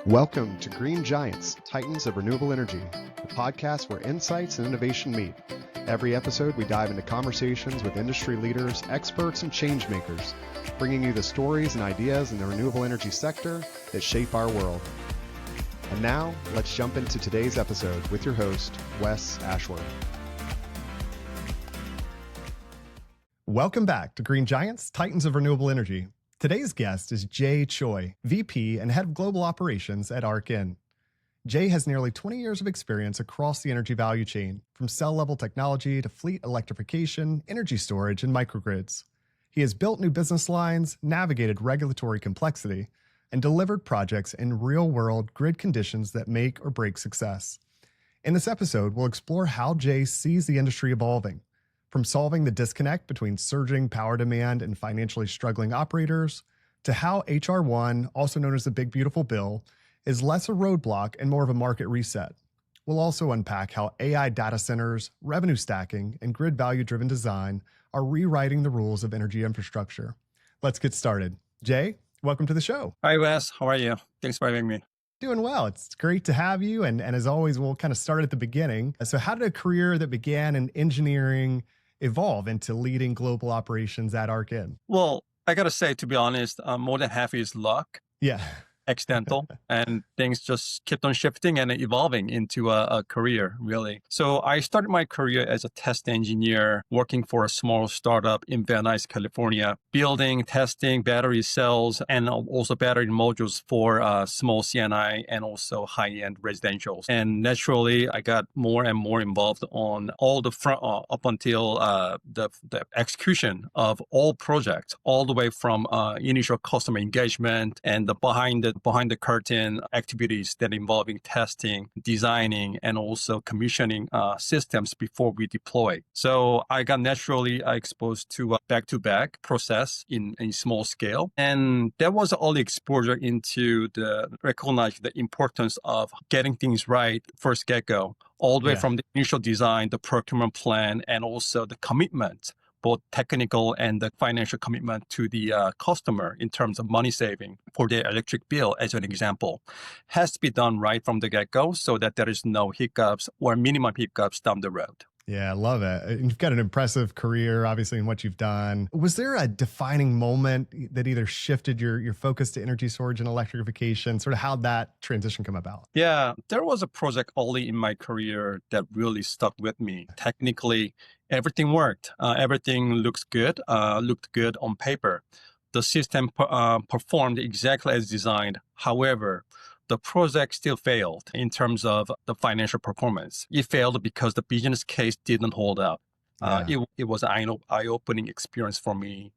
Welcome to Green Giants, Titans of Renewable Energy, the podcast where insights and innovation meet. Every episode, we dive into conversations with industry leaders, experts, and change makers, bringing you the stories and ideas in the renewable energy sector that shape our world. And now, let's jump into today's episode with your host, Wes Ashworth. Welcome back to Green Giants, Titans of Renewable Energy. Today's guest is Jae Choi, VP and Head of Global Operations at ArkN. Jae has nearly 20 years of experience across the energy value chain, from cell-level technology to fleet electrification, energy storage, and microgrids. He has built new business lines, navigated regulatory complexity, and delivered projects in real-world grid conditions that make or break success. In this episode, we'll explore how Jae sees the industry evolving, from solving the disconnect between surging power demand and financially struggling operators, to how H.R. 1, also known as the Big Beautiful Bill, is less a roadblock and more of a market reset. We'll also unpack how AI data centers, revenue stacking, and grid value-driven design are rewriting the rules of energy infrastructure. Let's get started. Jae, welcome to the show. Hi, Wes. How are you? Thanks for having me. Doing well. It's great to have you. And as always, we'll kind of start at the beginning. So how did a career that began in engineering evolve into leading global operations at ArkN? Well, I got to say, to be honest, more than half is luck. Yeah. Accidental, and things just kept on shifting and evolving into a career, really. So I started my career as a test engineer working for a small startup in Van Nuys, California, building, testing battery cells and also battery modules for small CNI and also high-end residentials. And naturally, I got more and more involved on all the front up until the execution of all projects, all the way from initial customer engagement and the behind the curtain activities that involving testing, designing, and also commissioning systems before we deploy. So I got naturally exposed to back-to-back process in small scale. And that was early exposure into recognize the importance of getting things right first get-go, all the way from the initial design, the procurement plan, and also the commitment, both technical and the financial commitment to the customer in terms of money saving for their electric bill, as an example, has to be done right from the get-go so that there is no hiccups or minimum hiccups down the road. Yeah, I love it. You've got an impressive career, obviously, in what you've done. Was there a defining moment that either shifted your focus to energy storage and electrification? Sort of how'd that transition come about? Yeah, there was a project early in my career that really stuck with me. Technically, everything worked. Everything looked good on paper. The system performed exactly as designed. However, the project still failed in terms of the financial performance. It failed because the business case didn't hold up. It was an eye-opening experience for me.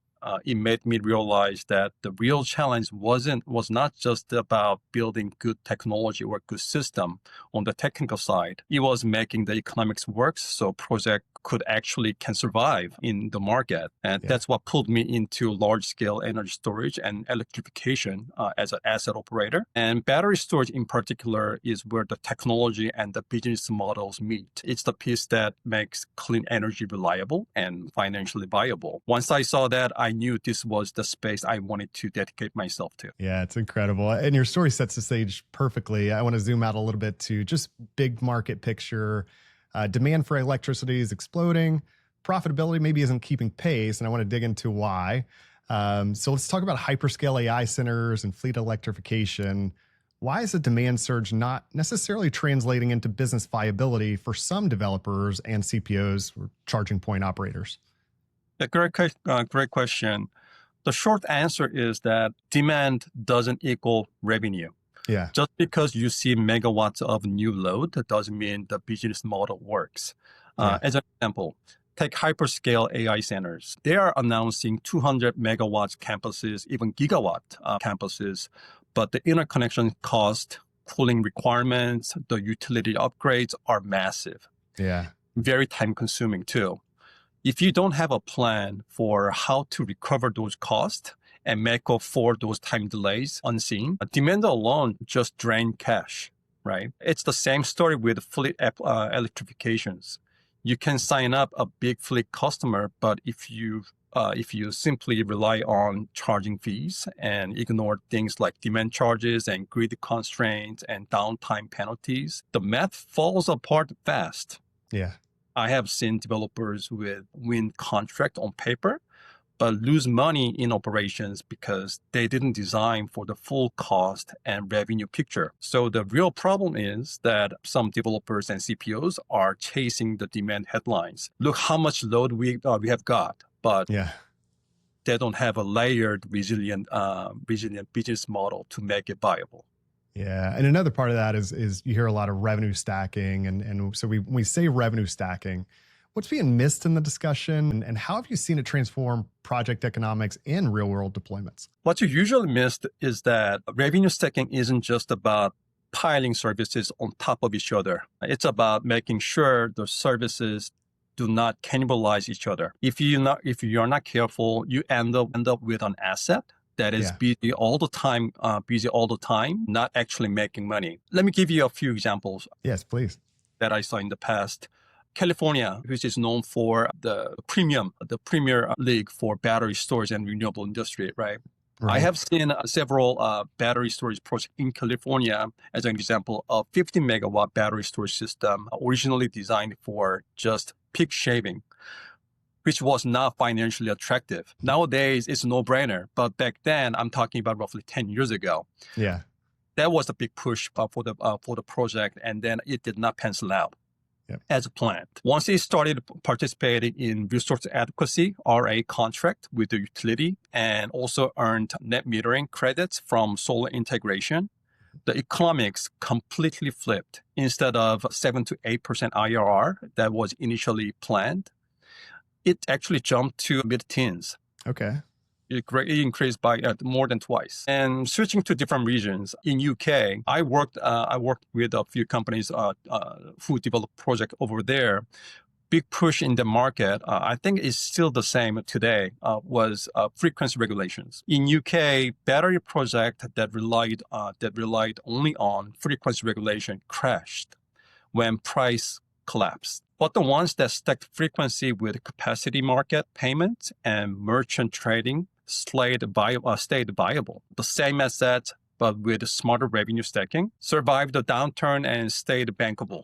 It made me realize that the real challenge was not just about building good technology or good system on the technical side. It was making the economics work so project can survive in the market. And that's what pulled me into large-scale energy storage and electrification as an asset operator. And battery storage in particular is where the technology and the business models meet. It's the piece that makes clean energy reliable and financially viable. Once I saw that, I knew this was the space I wanted to dedicate myself to. Yeah, it's incredible. And your story sets the stage perfectly. I want to zoom out a little bit to just big market picture. Demand for electricity is exploding. Profitability maybe isn't keeping pace, and I want to dig into why. So let's talk about hyperscale AI centers and fleet electrification. Why is the demand surge not necessarily translating into business viability for some developers and CPOs or charging point operators? A great question. The short answer is that demand doesn't equal revenue. Yeah. Just because you see megawatts of new load, that doesn't mean the business model works. As an example, take hyperscale AI centers. They are announcing 200 megawatts campuses, even gigawatt campuses, but the interconnection cost, cooling requirements, the utility upgrades are massive. Yeah. Very time consuming too. If you don't have a plan for how to recover those costs and make up for those time delays unseen, demand alone just drain cash, right? It's the same story with fleet electrifications. You can sign up a big fleet customer, but if you if you simply rely on charging fees and ignore things like demand charges and grid constraints and downtime penalties, the math falls apart fast. Yeah. I have seen developers with win contract on paper, but lose money in operations because they didn't design for the full cost and revenue picture. So the real problem is that some developers and CPOs are chasing the demand headlines. Look how much load we have got, but they don't have a layered, resilient business model to make it viable. Yeah. And another part of that is you hear a lot of revenue stacking. And so we say revenue stacking. What's being missed in the discussion, and how have you seen it transform project economics in real-world deployments? What you usually missed is that revenue stacking isn't just about piling services on top of each other. It's about making sure the services do not cannibalize each other. If you're not careful, you end up with an asset that is busy all the time, not actually making money. Let me give you a few examples. Yes, please. That I saw in the past. California, which is known for the premier league for battery storage and renewable industry, right? I have seen several battery storage projects in California as an example of 50 megawatt battery storage system originally designed for just peak shaving, which was not financially attractive. Nowadays, it's a no-brainer, but back then, I'm talking about roughly 10 years ago. Yeah, that was a big push for the project, and then it did not pencil out. As planned. Once it started participating in resource adequacy, RA contract with the utility, and also earned net metering credits from solar integration, the economics completely flipped. Instead of 7 to 8% IRR that was initially planned, it actually jumped to mid-teens. Okay. It increased by more than twice. And switching to different regions, in UK, I worked with a few companies who developed projects over there. Big push in the market, I think is still the same today, was frequency regulations. In UK, battery project that relied only on frequency regulation crashed when price collapsed. But the ones that stacked frequency with capacity market payments and merchant trading stayed viable. The same asset, but with smarter revenue stacking, survived the downturn and stayed bankable.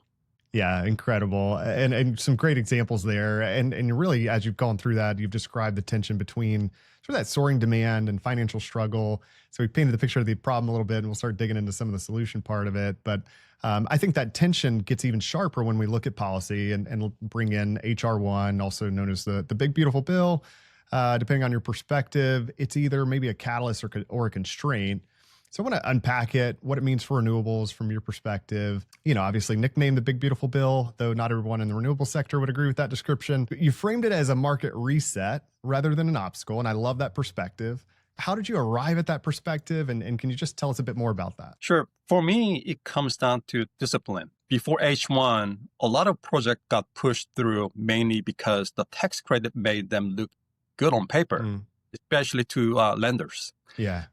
Yeah, incredible. And some great examples there. And really, as you've gone through that, you've described the tension between sort of that soaring demand and financial struggle. So we painted the picture of the problem a little bit, and we'll start digging into some of the solution part of it. But I think that tension gets even sharper when we look at policy and bring in HR1, also known as the Big Beautiful Bill. Depending on your perspective, it's either maybe a catalyst or a constraint. So I want to unpack it, what it means for renewables from your perspective. You know, obviously nicknamed the Big Beautiful Bill, though not everyone in the renewable sector would agree with that description. You framed it as a market reset rather than an obstacle, and I love that perspective. How did you arrive at that perspective, and can you just tell us a bit more about that? Sure. For me, it comes down to discipline. Before H1, a lot of projects got pushed through mainly because the tax credit made them look good on paper, especially to lenders. Yeah.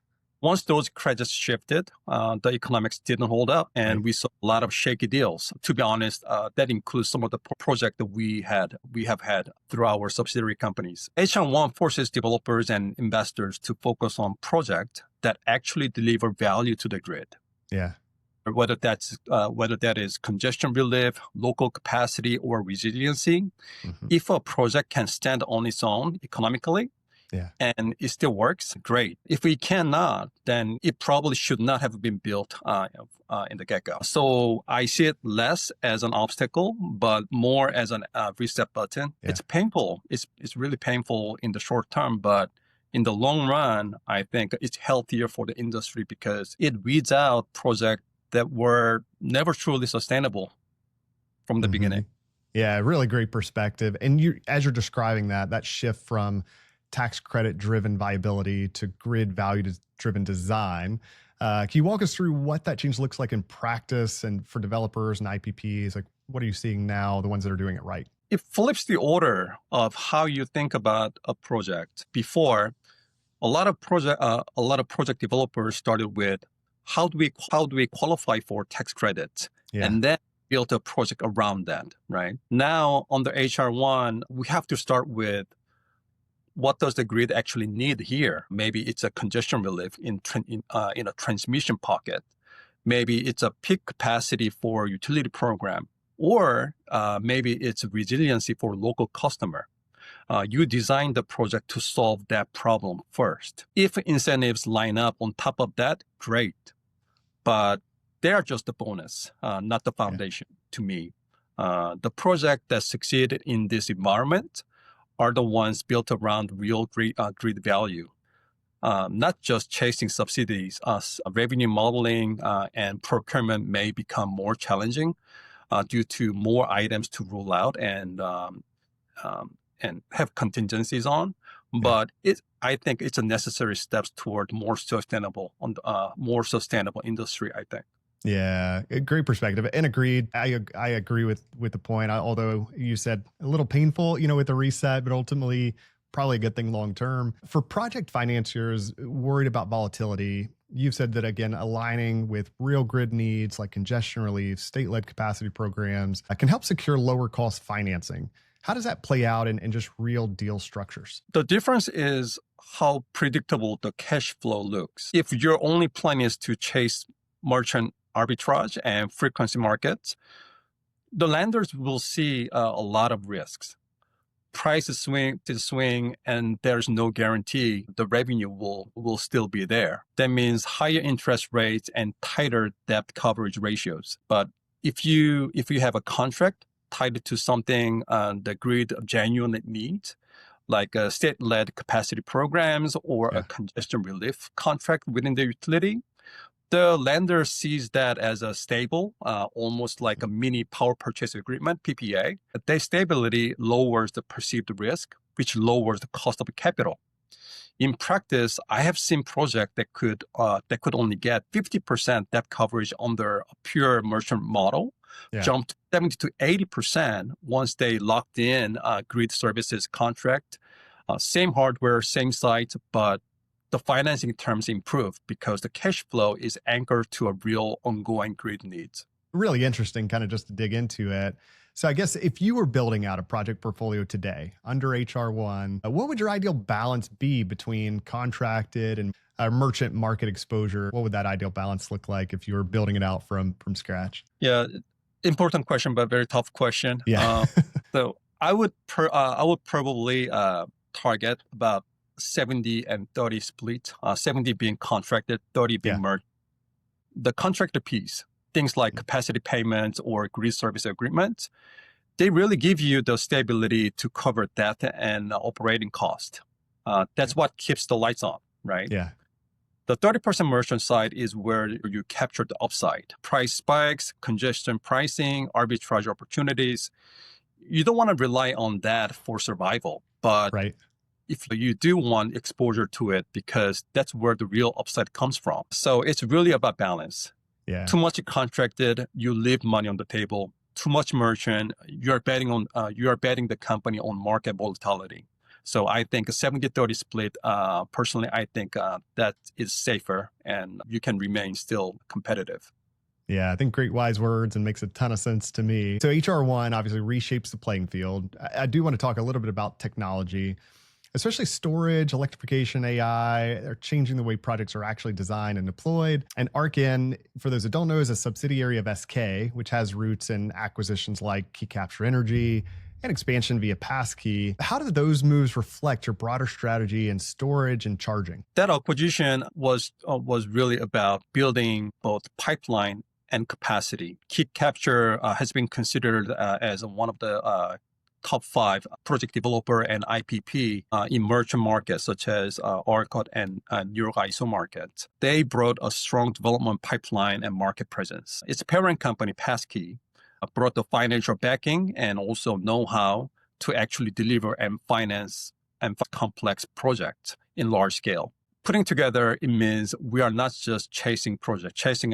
Once those credits shifted, the economics didn't hold up, and we saw a lot of shaky deals. To be honest, that includes some of the projects that we have had through our subsidiary companies. H1 forces developers and investors to focus on projects that actually deliver value to the grid. Yeah. Whether that is congestion relief, local capacity, or resiliency. If a project can stand on its own economically, and it still works, great. If we cannot, then it probably should not have been built in the get-go. So I see it less as an obstacle, but more as an reset button. Yeah. It's painful. It's really painful in the short term, but in the long run, I think it's healthier for the industry because it weeds out projects that were never truly sustainable from the beginning. Yeah, really great perspective. And as you're describing that shift from tax credit driven viability to grid value driven design, can you walk us through what that change looks like in practice and for developers and IPPs? Like, what are you seeing now, the ones that are doing it right? It flips the order of how you think about a project. Before, a lot of project developers started with how do we qualify for tax credits, and then build a project around that. Right now, under HR1, we have to start with what does the grid actually need here? Maybe it's a congestion relief in a transmission pocket. Maybe it's a peak capacity for utility program, or maybe it's resiliency for local customer. You design the project to solve that problem first. If incentives line up on top of that, great. But they are just a bonus, not the foundation to me. The project that succeeded in this environment are the ones built around real grid value. Not just chasing subsidies. Revenue modeling and procurement may become more challenging due to more items to roll out and have contingencies on. But I think it's a necessary steps toward more sustainable industry, I think. Yeah, a great perspective and agreed. I agree with the point, although you said a little painful, with the reset, but ultimately probably a good thing long term. For project financiers worried about volatility, you've said that, again, aligning with real grid needs like congestion relief, state-led capacity programs can help secure lower cost financing. How does that play out in just real deal structures? The difference is how predictable the cash flow looks. If your only plan is to chase merchant arbitrage and frequency markets, the lenders will see a lot of risks. Prices swing, and there's no guarantee the revenue will still be there. That means higher interest rates and tighter debt coverage ratios. But if you have a contract tied to something the grid genuinely needs, like state-led capacity programs or a congestion relief contract within the utility, the lender sees that as a stable, almost like a mini power purchase agreement, PPA. Their stability lowers the perceived risk, which lowers the cost of capital. In practice, I have seen projects that could only get 50% debt coverage under a pure merchant model, jump to 70 to 80% once they locked in a grid services contract. Same hardware, same site, but the financing terms improve because the cash flow is anchored to a real ongoing grid needs. Really interesting, kind of just to dig into it. So I guess if you were building out a project portfolio today under HR1, what would your ideal balance be between contracted and merchant market exposure? What would that ideal balance look like if you were building it out from scratch? Yeah, important question, but very tough question. Yeah. So I would probably target about 70 and 30 split, 70 being contracted, 30 being merged. The contractor piece, things like capacity payments or grid service agreements, they really give you the stability to cover debt and operating cost. That's what keeps the lights on, right? Yeah. The 30% merchant side is where you capture the upside. Price spikes, congestion pricing, arbitrage opportunities. You don't want to rely on that for survival, but if you do want exposure to it, because that's where the real upside comes from. So it's really about balance. Yeah. Too much contracted, you leave money on the table. Too much merchant, you are betting the company on market volatility. So I think a 70-30 split, personally, I think that is safer and you can remain still competitive. Yeah, I think great wise words and makes a ton of sense to me. So HR1 obviously reshapes the playing field. I do want to talk a little bit about technology. Especially storage, electrification, AI, are changing the way projects are actually designed and deployed. And ArkN, for those that don't know, is a subsidiary of SK, which has roots in acquisitions like Key Capture Energy and expansion via Passkey. How do those moves reflect your broader strategy in storage and charging? That acquisition was really about building both pipeline and capacity. Key Capture has been considered as one of the top 5 project developer and IPP in merchant markets such as ArkN and New York ISO markets. They brought a strong development pipeline and market presence. Its parent company, Passkey, brought the financial backing and also know-how to actually deliver and finance and complex projects in large scale. Putting together, it means we are not just chasing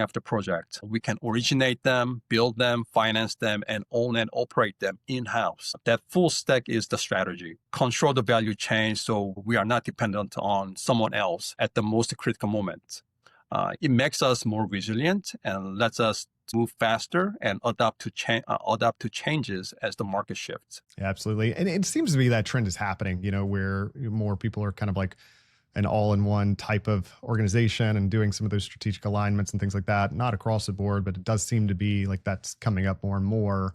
after projects. We can originate them, build them, finance them, and own and operate them in-house. That full stack is the strategy. Control the value chain so we are not dependent on someone else at the most critical moment. It makes us more resilient and lets us move faster and adapt to changes as the market shifts. Yeah, absolutely. And it seems to be that trend is happening, where more people are kind of like an all-in-one type of organization and doing some of those strategic alignments and things like that. Not across the board, but it does seem to be like that's coming up more and more.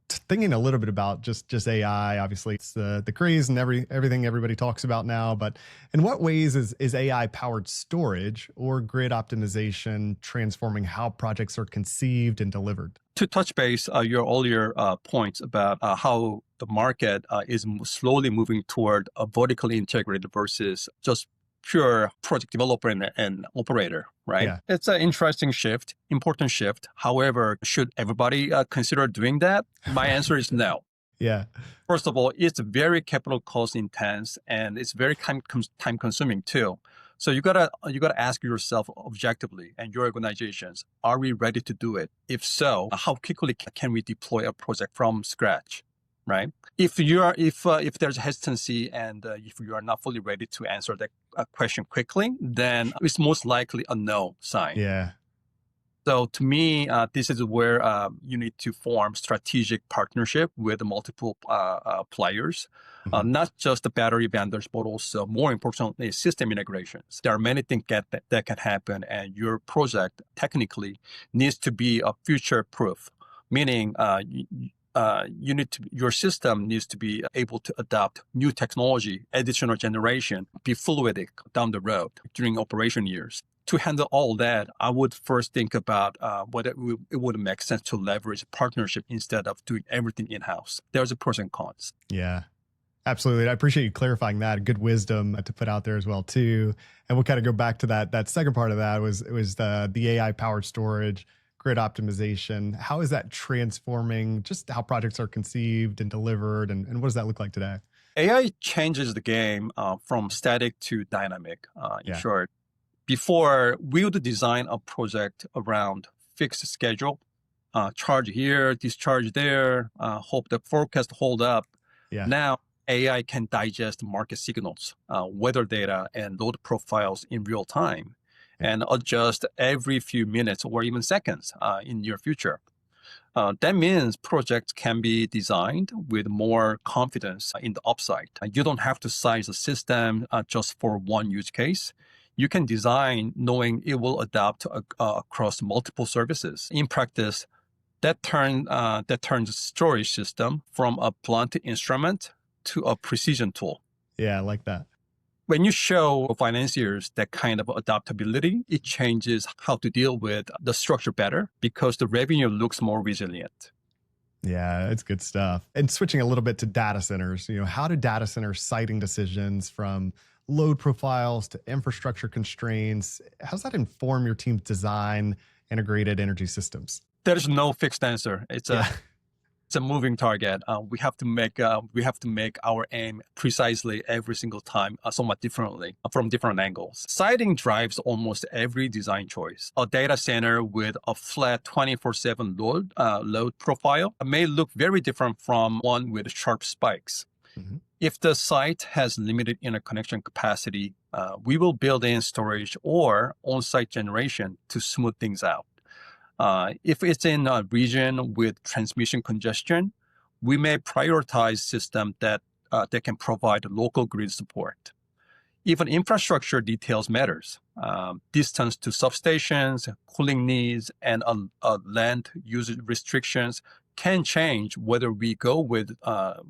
Thinking a little bit about just AI, obviously it's the craze and everything everybody talks about now, but in what ways is AI powered storage or grid optimization transforming how projects are conceived and delivered? To touch base your earlier points about how the market is slowly moving toward a vertically integrated versus just pure project developer and operator, right? Yeah. It's an interesting shift, important shift. However, should everybody consider doing that? My answer is no. Yeah. First of all, it's very capital cost intense and it's very time consuming too. So you gotta ask yourself objectively and your organizations, are we ready to do it? If so, how quickly can we deploy a project from scratch? Right? If there's hesitancy and if you are not fully ready to answer that question quickly, then it's most likely a no sign. Yeah. So to me, this is where you need to form strategic partnership with multiple players, not just the battery vendors, but also more importantly, system integrations. There are many things that can happen, and your project technically needs to be a future-proof, meaning your system needs to be able to adopt new technology, additional generation, be fluidic down the road during operation years. To handle all that, I would first think about whether it would make sense to leverage partnership instead of doing everything in-house. There's a pros and cons. Yeah, absolutely. I appreciate you clarifying that. Good wisdom to put out there as well too. And we'll kind of go back to that second part of that was the AI powered storage, grid optimization. How is that transforming just how projects are conceived and delivered? And what does that look like today? AI changes the game from static to dynamic, in Yeah. short. Before, we would design a project around fixed schedule, charge here, discharge there, hope the forecast hold up. Yeah. Now, AI can digest market signals, weather data, and load profiles in real time and adjust every few minutes or even seconds in near future. That means projects can be designed with more confidence in the upside. You don't have to size a system just for one use case. You can design knowing it will adapt across multiple services. In practice, that turns storage system from a blunt instrument to a precision tool. Yeah, I like that. When you show financiers that kind of adaptability, it changes how to deal with the structure better because the revenue looks more resilient. Yeah, it's good stuff. And switching a little bit to data centers, how do data center siting decisions from load profiles to infrastructure constraints, how does that inform your team's design integrated energy systems? There's no fixed answer. It's a moving target. We have to make our aim precisely every single time, somewhat differently from different angles. Siting drives almost every design choice. A data center with a flat 24/7 load profile may look very different from one with sharp spikes. Mm-hmm. If the site has limited interconnection capacity, we will build in storage or on-site generation to smooth things out. If it's in a region with transmission congestion, we may prioritize systems that can provide local grid support. Even infrastructure details matters. Distance to substations, cooling needs, and land usage restrictions can change whether we go with a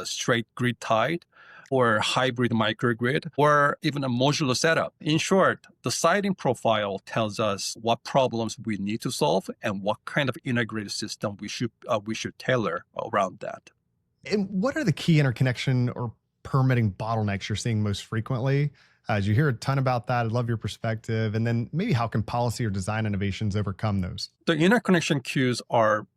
straight grid tied or hybrid microgrid, or even a modular setup. In short, the siting profile tells us what problems we need to solve and what kind of integrated system we should tailor around that. And what are the key interconnection or permitting bottlenecks you're seeing most frequently? As you hear a ton about that, I'd love your perspective. And then maybe how can policy or design innovations overcome those? The interconnection queues are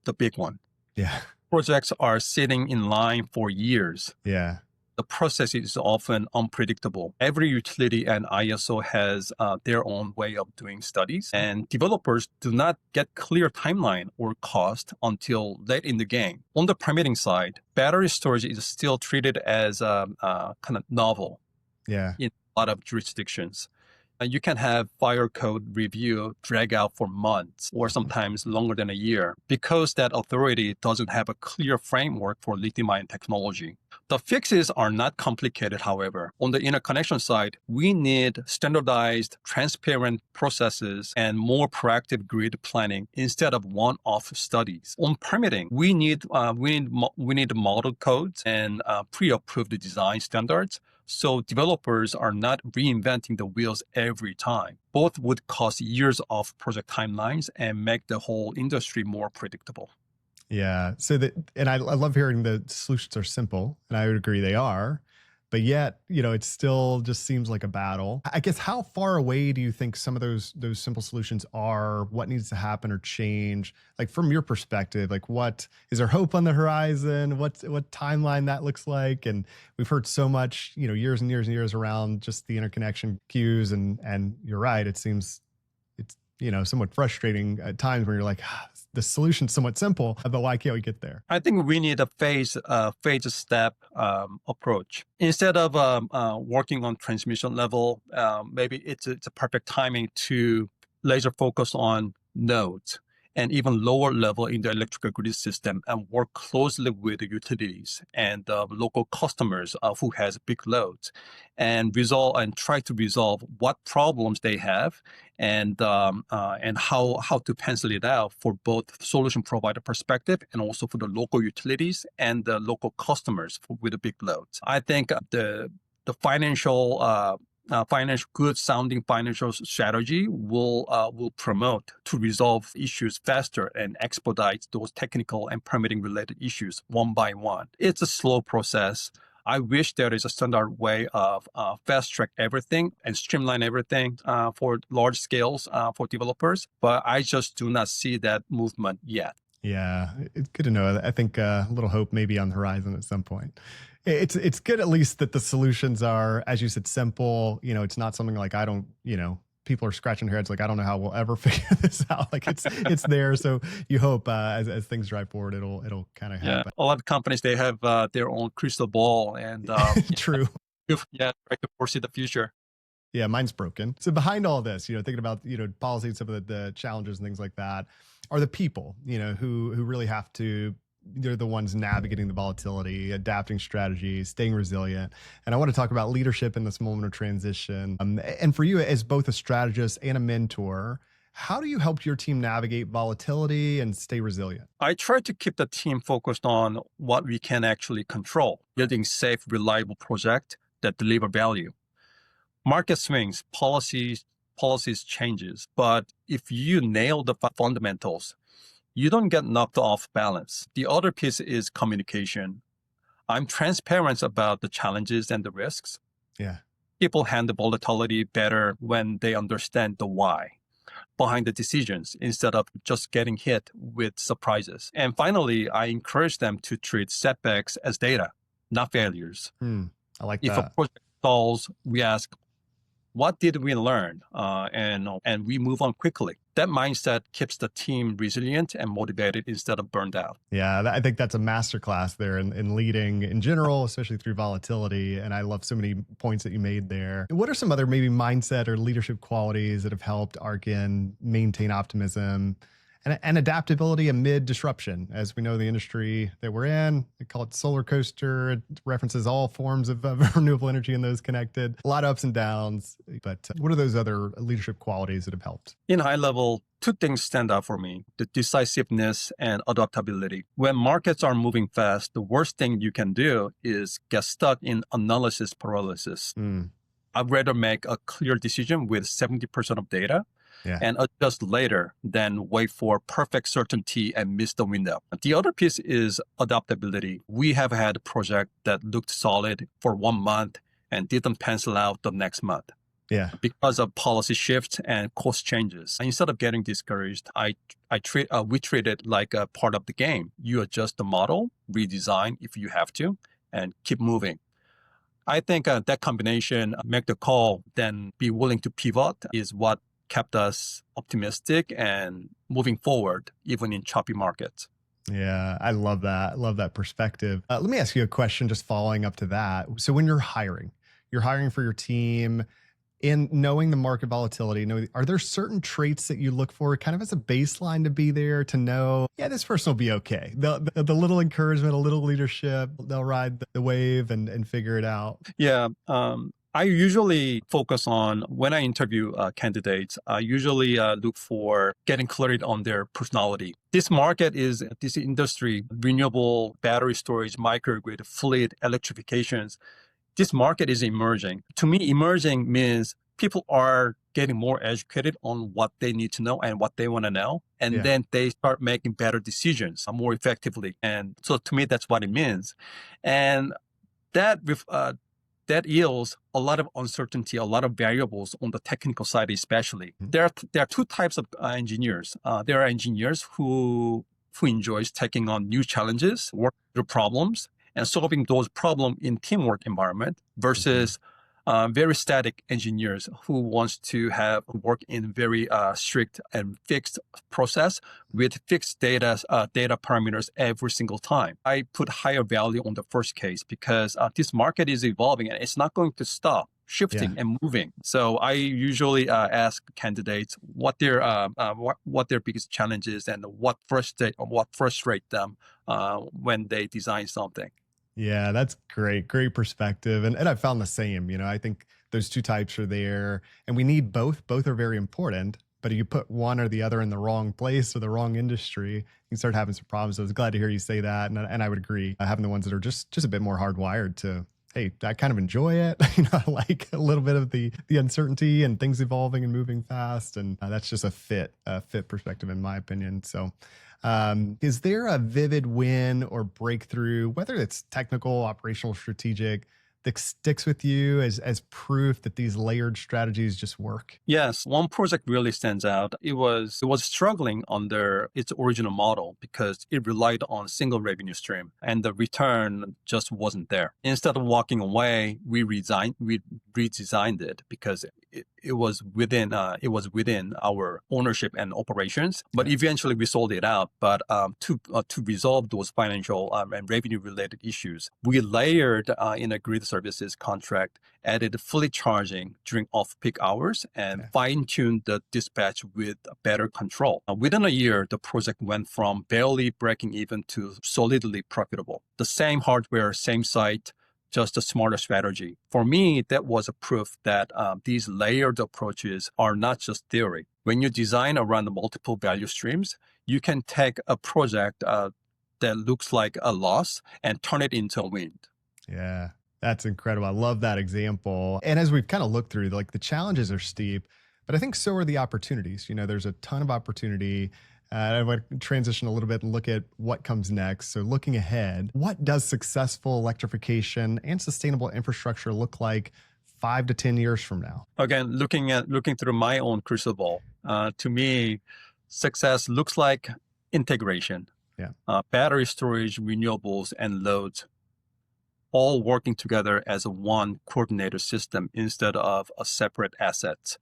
the big one. Yeah. Projects are sitting in line for years. Yeah. The process is often unpredictable. Every utility and ISO has their own way of doing studies, and developers do not get clear timeline or cost until late in the game. On the permitting side, battery storage is still treated as kind of novel in a lot of jurisdictions. You can have fire code review drag out for months or sometimes longer than a year because that authority doesn't have a clear framework for lithium-ion technology. The fixes are not complicated, however. On the interconnection side, we need standardized, transparent processes and more proactive grid planning instead of one-off studies. On permitting, we need model codes and pre-approved design standards, so developers are not reinventing the wheels every time. Both would cost years of project timelines and make the whole industry more predictable. Yeah. And I love hearing the solutions are simple, and I would agree they are, but yet, it still just seems like a battle. I guess, how far away do you think some of those simple solutions are? What needs to happen or change? Like, from your perspective, like, what is there hope on the horizon? What timeline that looks like? And we've heard so much, years and years and years around just the interconnection queues, and you're right. It seems it's, somewhat frustrating at times when you're like, the solution's somewhat simple, but why can't we get there? I think we need a phase step approach. Instead of working on transmission level, maybe it's a perfect timing to laser focus on nodes and even lower level in the electrical grid system and work closely with the utilities and local customers who has big loads and try to resolve what problems they have and how to pencil it out for both solution provider perspective and also for the local utilities and the local customers with the big loads. I think the good sounding financial strategy will promote to resolve issues faster and expedite those technical and permitting related issues one by one. It's a slow process. I wish there is a standard way of fast track everything and streamline everything for large scales for developers, but I just do not see that movement yet. Yeah, it's good to know. I think a little hope may be on the horizon at some point. It's good at least that the solutions are, as you said, simple. It's not something like people are scratching their heads like, I don't know how we'll ever figure this out. Like it's there. So you hope as things drive forward, it'll kind of happen. A lot of companies, they have their own crystal ball and true. Try to foresee the future. Yeah, mine's broken. So behind all this, thinking about, policy and some of the challenges and things like that are the people, who really have to, they're the ones navigating the volatility, adapting strategies, staying resilient. And I want to talk about leadership in this moment of transition. And for you as both a strategist and a mentor, how do you help your team navigate volatility and stay resilient? I try to keep the team focused on what we can actually control, building safe, reliable projects that deliver value. Market swings, policies changes, but if you nail the fundamentals, you don't get knocked off balance. The other piece is communication. I'm transparent about the challenges and the risks. Yeah. People handle volatility better when they understand the why behind the decisions instead of just getting hit with surprises. And finally, I encourage them to treat setbacks as data, not failures. I like that. If a project stalls, we ask, what did we learn? And we move on quickly. That mindset keeps the team resilient and motivated instead of burned out. Yeah, I think that's a masterclass there in leading in general, especially through volatility. And I love so many points that you made there. What are some other maybe mindset or leadership qualities that have helped ArkN maintain optimism and adaptability amid disruption? As we know, the industry that we're in, they call it solar coaster. It references all forms of renewable energy and those connected. A lot of ups and downs. But what are those other leadership qualities that have helped? In high level, two things stand out for me: the decisiveness and adaptability. When markets are moving fast, the worst thing you can do is get stuck in analysis paralysis. I'd rather make a clear decision with 70% of data and adjust later than wait for perfect certainty and miss the window. The other piece is adaptability. We have had a project that looked solid for 1 month and didn't pencil out the next month. Yeah. Because of policy shifts and cost changes. Instead of getting discouraged, we treat it like a part of the game. You adjust the model, redesign if you have to, and keep moving. I think that combination, make the call, then be willing to pivot, is what kept us optimistic and moving forward, even in choppy markets. Yeah, I love that. I love that perspective. Let me ask you a question just following up to that. So when you're hiring for your team, In knowing the market volatility, are there certain traits that you look for kind of as a baseline to be there to know, yeah, this person will be okay? The little encouragement, a little leadership, they'll ride the wave and figure it out. Yeah. I usually focus on when I interview candidates, I usually look for getting clarity on their personality. This industry, renewable battery storage, microgrid, fleet, electrifications, this market is emerging. To me, emerging means people are getting more educated on what they need to know and what they want to know. And then they start making better decisions more effectively. And so to me, that's what it means. And that yields a lot of uncertainty, a lot of variables on the technical side, especially. There are two types of engineers. There are engineers who enjoys taking on new challenges, working through problems, and solving those problems in teamwork environment versus very static engineers who wants to work in very strict and fixed process with fixed data parameters every single time. I put higher value on the first case because this market is evolving and it's not going to stop shifting and moving. So I usually ask candidates what their biggest challenges and what frustrate them when they design something. Yeah, that's great. Great perspective. And I found the same. I think those two types are there and we need both. Both are very important. But if you put one or the other in the wrong place or the wrong industry, you start having some problems. So I was glad to hear you say that. And I would agree, having the ones that are just a bit more hardwired to, hey, I kind of enjoy it. I like a little bit of the uncertainty and things evolving and moving fast. And that's just a fit perspective, in my opinion. So is there a vivid win or breakthrough, whether it's technical, operational, strategic, that sticks with you as proof that these layered strategies just work? Yes, one project really stands out. It was struggling under its original model because it relied on a single revenue stream and the return just wasn't there. Instead of walking away, we redesigned it because it was within our ownership and operations. But eventually we sold it out. But to resolve those financial and revenue related issues, we layered in a grid services contract, added fully charging during off-peak hours, and fine-tuned the dispatch with better control. Within a year, the project went from barely breaking even to solidly profitable. The same hardware, same site, just a smarter strategy. For me, that was a proof that these layered approaches are not just theory. When you design around multiple value streams, you can take a project that looks like a loss and turn it into a win. Yeah, that's incredible. I love that example. And as we've kind of looked through, like the challenges are steep, but I think so are the opportunities. There's a ton of opportunity. I want to transition a little bit and look at what comes next. So looking ahead, what does successful electrification and sustainable infrastructure look like 5 to 10 years from now? Again, looking through my own crucible, to me, success looks like integration. Battery storage, renewables, and loads all working together as one coordinated system instead of a separate asset.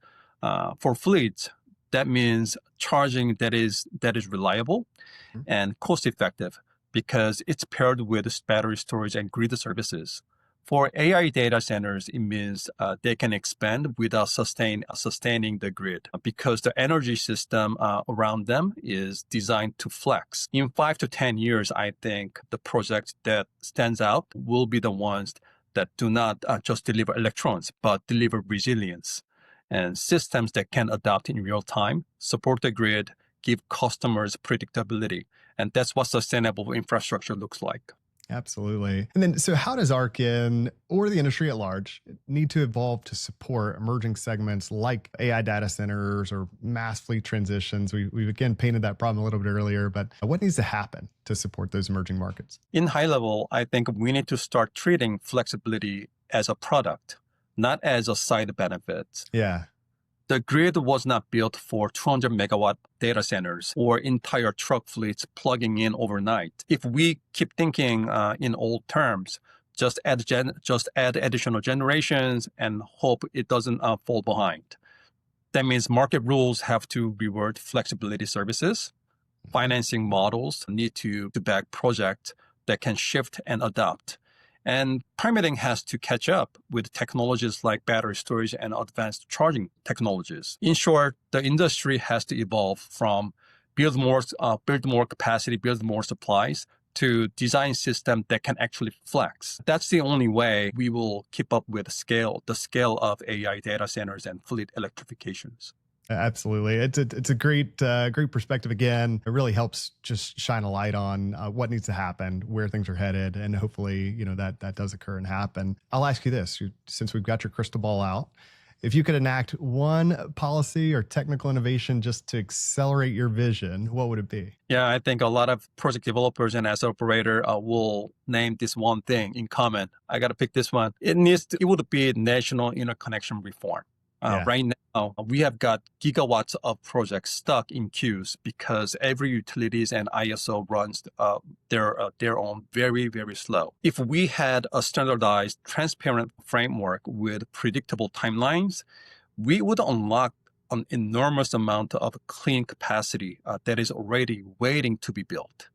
For fleets, that means charging that is reliable and cost effective because it's paired with battery storage and grid services. For AI data centers, it means they can expand without sustaining the grid because the energy system around them is designed to flex. In 5 to 10 years, I think the project that stands out will be the ones that do not just deliver electrons, but deliver resilience and systems that can adapt in real time, support the grid, give customers predictability. And that's what sustainable infrastructure looks like. Absolutely. And then, so how does ArkN or the industry at large need to evolve to support emerging segments like AI data centers or mass fleet transitions? We've again painted that problem a little bit earlier, but what needs to happen to support those emerging markets? In high level, I think we need to start treating flexibility as a product, not as a side benefit. Yeah. The grid was not built for 200 megawatt data centers or entire truck fleets plugging in overnight. If we keep thinking in old terms, just add additional generations and hope it doesn't fall behind. That means market rules have to reward flexibility services. Financing models need to back projects that can shift and adapt. And permitting has to catch up with technologies like battery storage and advanced charging technologies. In short, the industry has to evolve from build more capacity, build more supplies, to design system that can actually flex. That's the only way we will keep up with the scale of AI data centers and fleet electrifications. Absolutely. It's a great perspective. Again, it really helps just shine a light on what needs to happen, where things are headed, and hopefully, that does occur and happen. I'll ask you this, since we've got your crystal ball out, if you could enact one policy or technical innovation just to accelerate your vision, what would it be? Yeah, I think a lot of project developers and as operator will name this one thing in common. I got to pick this one. It would be national interconnection reform. Right now, we have got gigawatts of projects stuck in queues because every utilities and ISO runs their own very, very slow. If we had a standardized, transparent framework with predictable timelines, we would unlock an enormous amount of clean capacity that is already waiting to be built.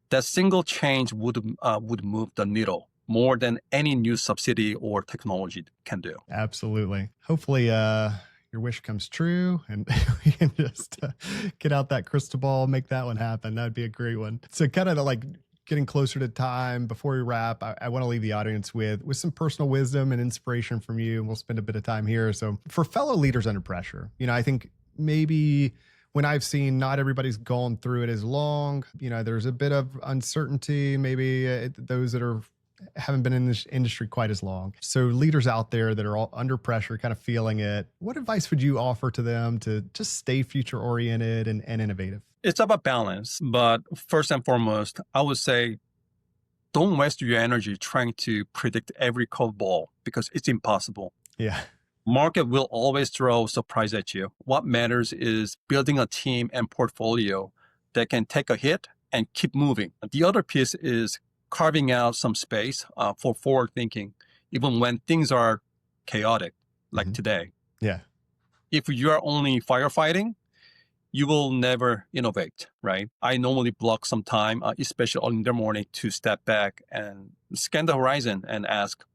That single change would move the needle more than any new subsidy or technology can do. Absolutely. Hopefully, your wish comes true and we can just get out that crystal ball, make that one happen. That'd be a great one. So kind of like getting closer to time before we wrap, I want to leave the audience with some personal wisdom and inspiration from you. And we'll spend a bit of time here. So for fellow leaders under pressure, I think maybe when I've seen not everybody's gone through it as long, there's a bit of uncertainty, maybe those that haven't been in this industry quite as long. So leaders out there that are all under pressure, kind of feeling it, what advice would you offer to them to just stay future oriented and innovative? It's about balance, but first and foremost, I would say don't waste your energy trying to predict every curveball because it's impossible. Yeah. Market will always throw surprise at you. What matters is building a team and portfolio that can take a hit and keep moving. The other piece is carving out some space for forward thinking, even when things are chaotic, like today. Yeah. If you are only firefighting, you will never innovate, right? I normally block some time, especially in the morning, to step back and scan the horizon and ask,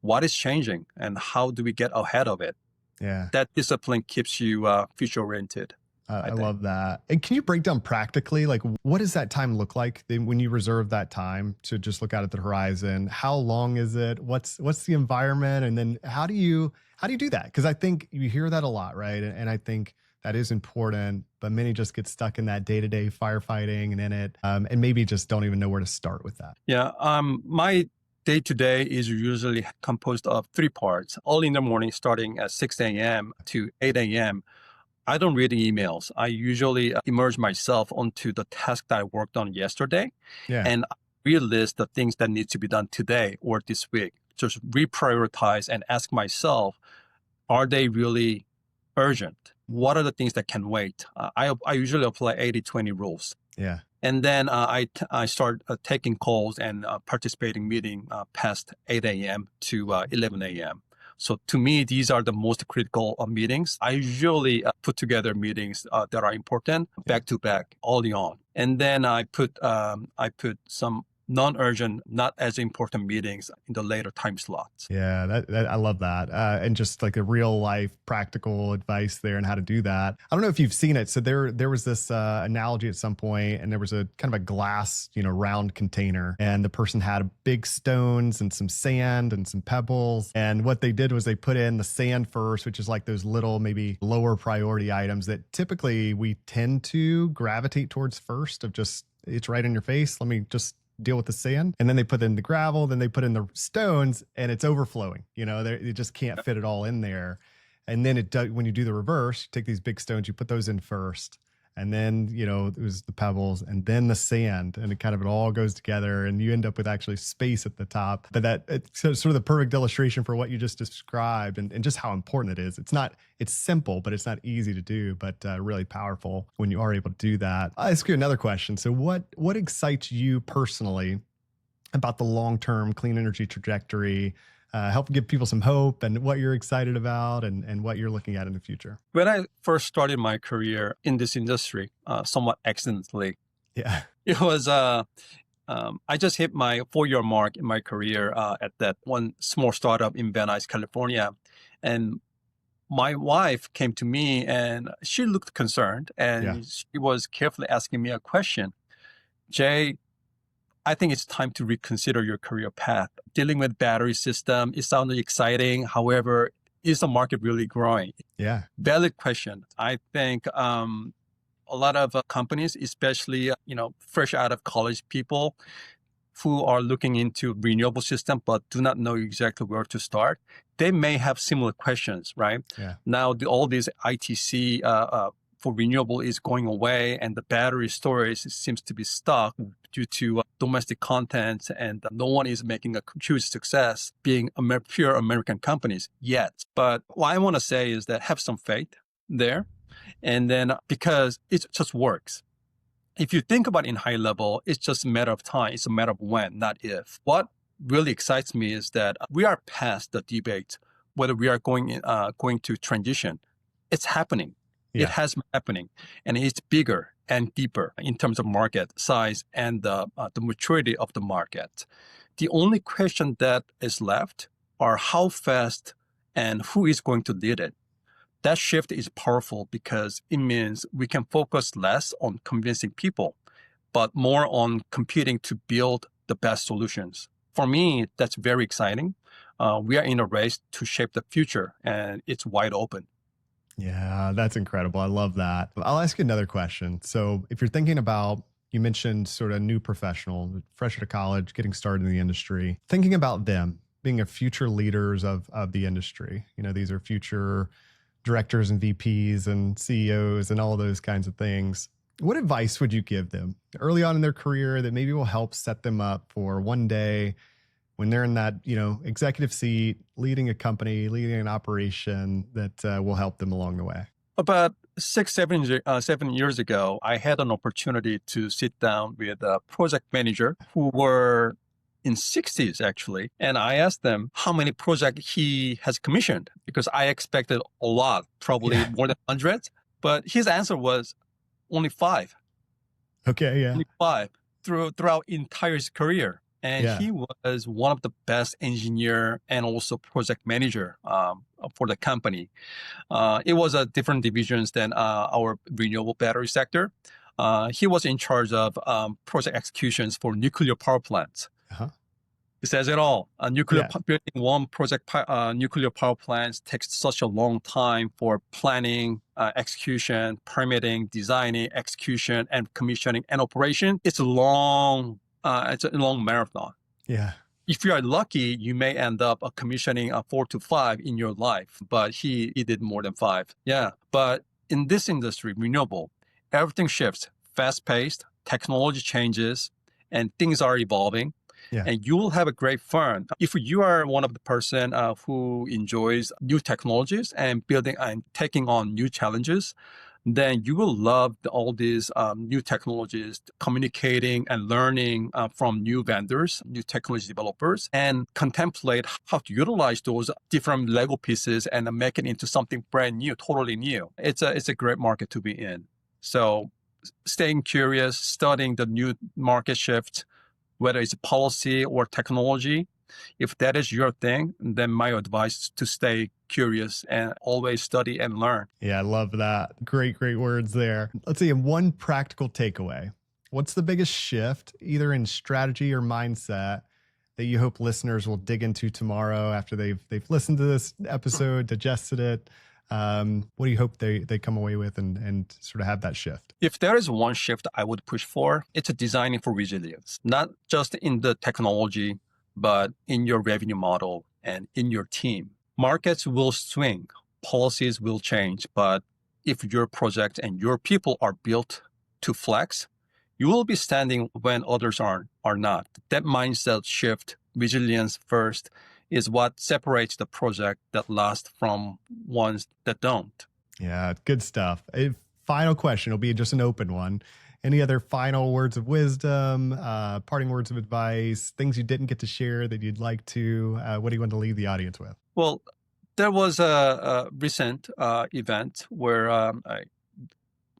what is changing and how do we get ahead of it? Yeah. That discipline keeps you future-oriented. I love that. And can you break down practically, like, what does that time look like when you reserve that time to just look out at the horizon? How long is it? What's the environment? And then how do you do that? Because I think you hear that a lot, right? And I think that is important, but many just get stuck in that day-to-day firefighting and in it, and maybe just don't even know where to start with that. Yeah. My day-to-day is usually composed of 3 parts. Early in the morning, starting at 6 a.m. to 8 a.m., I don't read emails. I usually immerse myself onto the task that I worked on yesterday. Yeah. And I relist the things that need to be done today or this week. Just reprioritize and ask myself, are they really urgent? What are the things that can wait? I usually apply 80-20 rules. Yeah. And then I start taking calls and participating meeting past 8 a.m. to 11 a.m. So to me, these are the most critical meetings. I usually put together meetings that are important back to back early on. And then I put some non-urgent, not as important meetings in the later time slots. Yeah, that I love that. And just like a real life practical advice there and how to do that. I don't know if you've seen it. So there was this analogy at some point, and there was a kind of a glass, round container, and the person had big stones and some sand and some pebbles. And what they did was they put in the sand first, which is like those little, maybe lower priority items that typically we tend to gravitate towards first, of just, it's right in your face. Let me just deal with the sand. And then they put in the gravel, then they put in the stones, and it's overflowing. You just can't fit it all in there. And then when you do the reverse, you take these big stones, you put those in first. And then, it was the pebbles and then the sand, and it all goes together, and you end up with actually space at the top. But it's sort of the perfect illustration for what you just described, and just how important it is. It's simple, but it's not easy to do, but really powerful when you are able to do that. I'll ask you another question. So what excites you personally about the long-term clean energy trajectory? Help give people some hope, and what you're excited about, and what you're looking at in the future. When I first started my career in this industry, somewhat accidentally, yeah, it was I just hit my 4-year mark in my career at that one small startup in Van Nuys, California. And my wife came to me and she looked concerned and she was carefully asking me a question. Jay, I think it's time to reconsider your career path. Dealing with battery system, it sounded exciting. However, is the market really growing? Yeah. Valid question. I think a lot of companies, especially fresh out of college people who are looking into renewable system but do not know exactly where to start, they may have similar questions, right? Yeah. Now, all these ITC for renewable is going away, and the battery storage seems to be stuck due to domestic content, and no one is making a huge success being pure American companies yet. But what I want to say is that have some faith there, and then because it just works. If you think about it in high level, it's just a matter of time. It's a matter of when, not if. What really excites me is that we are past the debate whether we are going to transition. It's happening. Yeah. It has been happening, and it's bigger and deeper in terms of market size and the maturity of the market. The only question that is left are how fast and who is going to lead it. That shift is powerful because it means we can focus less on convincing people, but more on competing to build the best solutions. For me, that's very exciting. We are in a race to shape the future, and it's wide open. Yeah, that's incredible. I love that. I'll ask you another question. So if you're thinking about, you mentioned sort of new professional, fresh out of college, getting started in the industry, thinking about them being a future leaders of the industry. These are future directors and VPs and CEOs and all those kinds of things. What advice would you give them early on in their career that maybe will help set them up for one day when they're in that, executive seat, leading a company, leading an operation that will help them along the way? About 7 years ago, I had an opportunity to sit down with a project manager who were in 60s actually. And I asked them how many projects he has commissioned because I expected a lot, probably more than 100. But his answer was only 5. Okay, yeah. Only 5 throughout entire his career. And he was one of the best engineer and also project manager for the company. It was a different divisions than our renewable battery sector. He was in charge of project executions for nuclear power plants. Uh-huh. It says it all. Building one project nuclear power plants takes such a long time for planning, execution, permitting, designing, execution, and commissioning and operation. It's a long marathon. Yeah. If you are lucky, you may end up commissioning 4 to 5 in your life, but he did more than 5. Yeah. But in this industry, renewable, everything shifts, fast-paced, technology changes, and things are evolving. Yeah. And you will have a great fun. If you are one of the person who enjoys new technologies and building and taking on new challenges, then you will love all these new technologies, communicating and learning from new vendors, new technology developers, and contemplate how to utilize those different Lego pieces and make it into something brand new, totally new. It's a great market to be in. So staying curious, studying the new market shift, whether it's policy or technology, if that is your thing, then my advice is to stay curious and always study and learn. Yeah, I love that. Great words there. Let's see, in one practical takeaway, what's the biggest shift, either in strategy or mindset, that you hope listeners will dig into tomorrow after they've listened to this episode, digested it? What do you hope they come away with and sort of have that shift? If there is one shift I would push for, it's a designing for resilience, not just in the technology, but in your revenue model and in your team. Markets will swing, policies will change, but if your project and your people are built to flex, you will be standing when others are not. That mindset shift, resilience first, is what separates the project that lasts from ones that don't. Yeah, good stuff. A final question will be just an open one. Any other final words of wisdom, parting words of advice, things you didn't get to share that you'd like to? What do you want to leave the audience with? Well, there was a recent event where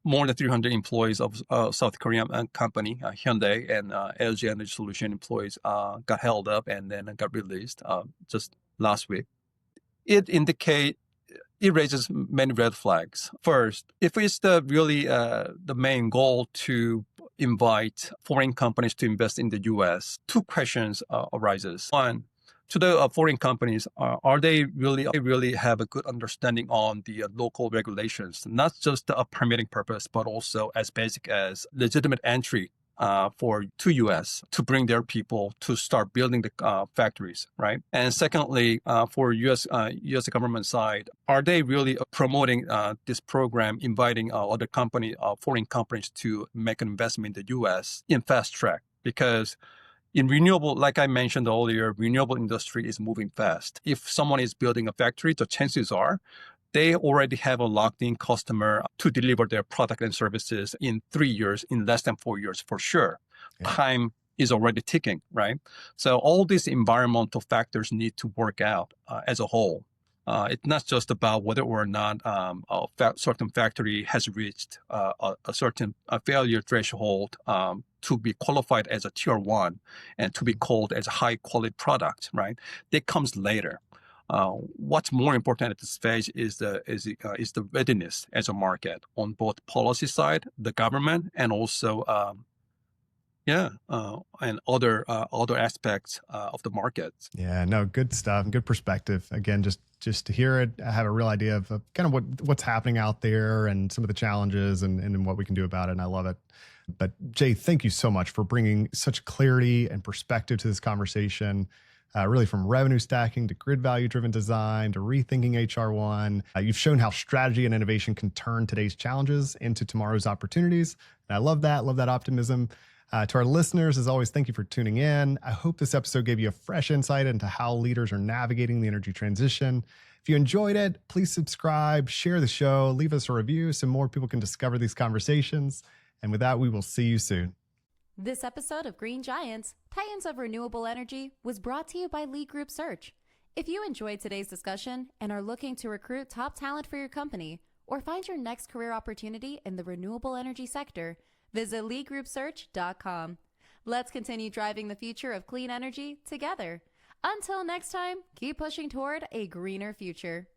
more than 300 employees of South Korean company, Hyundai, and LG Energy Solution employees got held up and then got released just last week. It raises many red flags. First, if it's the main goal to invite foreign companies to invest in the U.S., two questions arises. One, to the foreign companies, are they really have a good understanding on the local regulations, not just a permitting purpose, but also as basic as legitimate entry to U.S. to bring their people to start building the factories, right? And secondly, for U.S. government side, are they really promoting this program, inviting other foreign companies to make an investment in the U.S. in fast track? Because in renewable, like I mentioned earlier, renewable industry is moving fast. If someone is building a factory, the chances are they already have a locked-in customer to deliver their product and services in 3 years, in less than 4 years for sure. Yeah. Time is already ticking, right? So all these environmental factors need to work out as a whole. It's not just about whether or not a certain factory has reached a certain failure threshold to be qualified as a tier 1 and to be called as a high quality product, right? That comes later. What's more important at this stage is the readiness as a market on both policy side, the government, and also and other aspects of the market. Yeah, no, good stuff, good perspective. Again, just to hear it, I have a real idea of kind of what's happening out there and some of the challenges and what we can do about it. And I love it. But Jae, thank you so much for bringing such clarity and perspective to this conversation. Really from revenue stacking to grid value driven design to rethinking HR1. You've shown how strategy and innovation can turn today's challenges into tomorrow's opportunities. And I love that optimism. To our listeners, as always, thank you for tuning in. I hope this episode gave you a fresh insight into how leaders are navigating the energy transition. If you enjoyed it, please subscribe, share the show, leave us a review so more people can discover these conversations. And with that, we will see you soon. This episode of Green Giants, Titans of Renewable Energy, was brought to you by Lee Group Search. If you enjoyed today's discussion and are looking to recruit top talent for your company or find your next career opportunity in the renewable energy sector, visit LeeGroupSearch.com. Let's continue driving the future of clean energy together. Until next time, keep pushing toward a greener future.